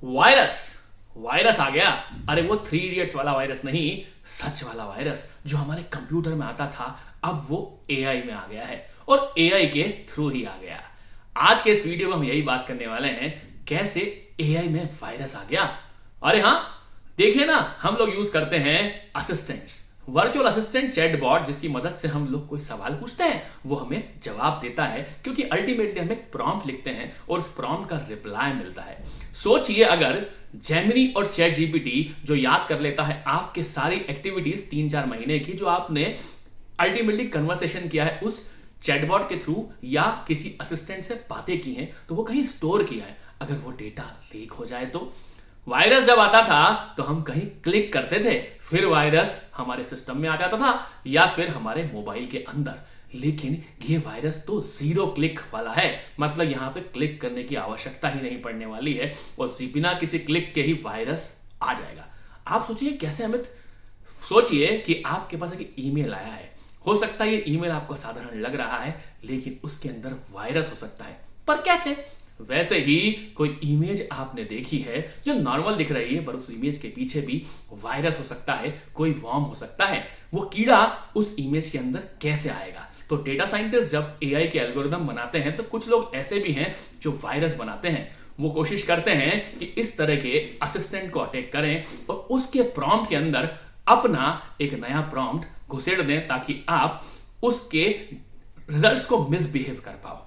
Virus virus आ गया। अरे वो थ्री इडियट्स वाला वायरस नहीं, सच वाला वायरस जो हमारे कंप्यूटर में आता था, अब वो एआई में आ गया है और एआई के थ्रू ही आ गया। आज के इस वीडियो में हम यही बात करने वाले हैं, कैसे एआई में वायरस आ गया। अरे हाँ, देखिए ना, हम लोग यूज करते हैं असिस्टेंट्स, वर्चुअल असिस्टेंट चैटबॉट, जिसकी मदद से हम लोग कोई सवाल पूछते हैं, वो हमें जवाब देता है, क्योंकि अल्टीमेटली हम एक प्रॉम्प्ट लिखते हैं और उस प्रॉम्प्ट का रिप्लाई मिलता है। सोचिए अगर जेमिनी और चैट जीपीटी जो याद कर लेता है आपके सारी एक्टिविटीज 3-4 महीने की, जो आपने अल्टीमेटली कन्वर्सेशन किया है उस चैटबॉट के थ्रू या किसी असिस्टेंट से बातें की हैं, तो वो कहीं स्टोर किया है। अगर वो डेटा लीक हो जाए तो वायरस जब आता था तो हम कहीं क्लिक करते थे, फिर वायरस हमारे सिस्टम में आ जाता था या फिर हमारे मोबाइल के अंदर। लेकिन ये वायरस तो 0 क्लिक वाला है, मतलब यहां पे क्लिक करने की आवश्यकता ही नहीं पड़ने वाली है और बिना किसी क्लिक के ही वायरस आ जाएगा। आप सोचिए कैसे अमित। सोचिए कि आपके पास एक ईमेल आया है, हो सकता है ये ईमेल आपको साधारण लग रहा है, लेकिन उसके अंदर वायरस हो सकता है। पर कैसे? वैसे ही कोई इमेज आपने देखी है जो नॉर्मल दिख रही है, पर उस इमेज के पीछे भी वायरस हो सकता है, कोई वर्म हो सकता है। वो कीड़ा उस इमेज के अंदर कैसे आएगा? तो डेटा साइंटिस्ट जब एआई के एल्गोरिदम बनाते हैं, तो कुछ लोग ऐसे भी हैं जो वायरस बनाते हैं। वो कोशिश करते हैं कि इस तरह के असिस्टेंट को अटैक करें और उसके प्रॉम्प्ट के अंदर अपना एक नया प्रॉम्प्ट घुसेड़ दें, ताकि आप उसके रिजल्ट्स को मिसबिहेव कर पाओ।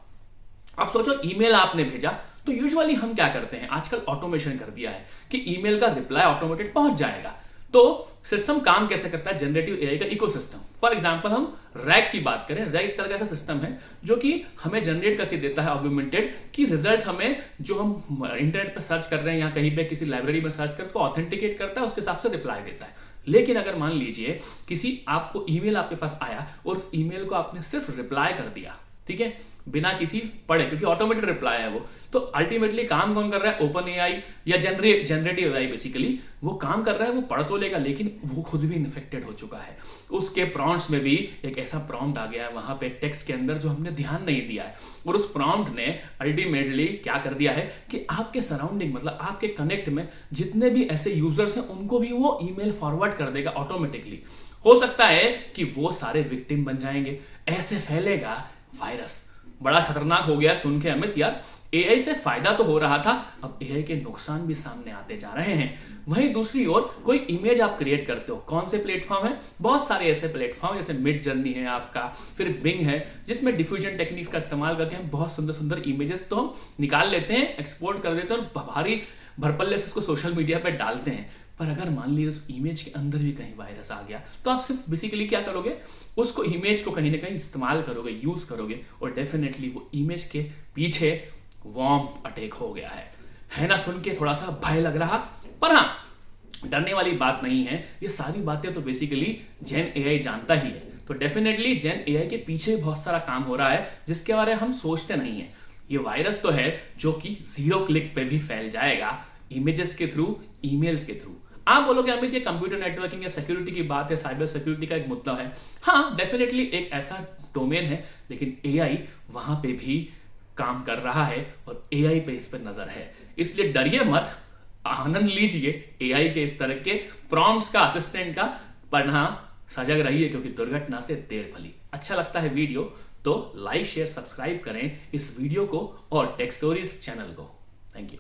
अब सोचो, ईमेल आपने भेजा, तो यूजुअली हम क्या करते हैं, आजकल ऑटोमेशन कर दिया है कि ईमेल का रिप्लाई ऑटोमेटेड पहुंच जाएगा। तो सिस्टम काम कैसे करता है? जनरेटिव एआई का इकोसिस्टम। फॉर एग्जांपल हम रैक की बात करें, रैक एक तरह का ऐसा सिस्टम है जो कि हमें जनरेट करके देता है ऑगमेंटेड की रिजल्ट्स, हमें जो हम इंटरनेट पर सर्च कर रहे हैं या कहीं पे किसी लाइब्रेरी में सर्च कर उसको ऑथेंटिकेट करता है, उसके हिसाब से रिप्लाई देता है। लेकिन अगर मान लीजिए किसी आपको ईमेल आपके पास आया और उस ईमेल को आपने सिर्फ रिप्लाई कर दिया, ठीक है, बिना किसी पढ़े, क्योंकि ऑटोमेटेड रिप्लाई है वो, तो अल्टीमेटली काम कौन कर रहा है? ओपन एआई या जनरेटिव एआई। बेसिकली वो काम कर रहा है, वो पढ़ तो लेगा, लेकिन वो खुद भी इन्फेक्टेड हो चुका है। उसके प्रॉम्प्ट्स में भी एक ऐसा प्रॉम्प्ट आ गया है वहां पे टेक्स्ट के अंदर, जो हमने ध्यान नहीं दिया है, और उस प्रॉम्प्ट ने अल्टीमेटली क्या कर दिया है कि आपके सराउंडिंग, मतलब आपके कनेक्ट में जितने भी ऐसे यूजर्स हैं, उनको भी वो ईमेल फॉरवर्ड कर देगा ऑटोमेटिकली। हो सकता है कि वो सारे विक्टिम बन जाएंगे। ऐसे फैलेगा वायरस। बड़ा खतरनाक हो गया सुन के अमित यार। एआई से फायदा तो हो रहा था, अब एआई के नुकसान भी सामने आते जा रहे हैं। वहीं दूसरी ओर कोई इमेज आप क्रिएट करते हो, कौन से प्लेटफॉर्म है? बहुत सारे ऐसे प्लेटफॉर्म, जैसे मिड जर्नी है आपका, फिर बिंग है, जिसमें डिफ्यूजन टेक्निक्स का इस्तेमाल करके हम बहुत सुंदर सुंदर इमेजेस तो हम निकाल लेते हैं, एक्सपोर्ट कर देते हैं और भारी भरपल्ले से उसको सोशल मीडिया पर डालते हैं। पर अगर मान लीजिए उस इमेज के अंदर भी कहीं वायरस आ गया, तो आप सिर्फ बेसिकली क्या करोगे? उसको इमेज को कहीं ना कहीं इस्तेमाल करोगे, यूज करोगे, और डेफिनेटली वो इमेज के पीछे वॉर्म अटैक हो गया है ना? सुन के थोड़ा सा भय लग रहा, पर हाँ, डरने वाली बात नहीं है। ये सारी बातें तो बेसिकली जेन एआई जानता ही है। तो डेफिनेटली जेन एआई के पीछे बहुत सारा काम हो रहा है, जिसके बारे में हम सोचते नहीं है। ये वायरस तो है जो कि 0 क्लिक पे भी फैल जाएगा, इमेजेस के थ्रू, ईमेल्स के थ्रू। आप बोलोगे अमित ये कंप्यूटर नेटवर्किंग या सिक्योरिटी की बात है, साइबर सिक्योरिटी का एक मुद्दा है। हाँ, डेफिनेटली एक ऐसा डोमेन है, लेकिन एआई वहां पे भी काम कर रहा है और एआई पे इस पर नजर है। इसलिए डरिए मत, आनंद लीजिए एआई के इस तरह के प्रॉम्प्ट्स का, असिस्टेंट का, पर हाँ सजग रहिए, क्योंकि दुर्घटना से देर भली। अच्छा लगता है वीडियो तो लाइक शेयर सब्सक्राइब करें इस वीडियो को और टेक स्टोरीज चैनल को। Thank you.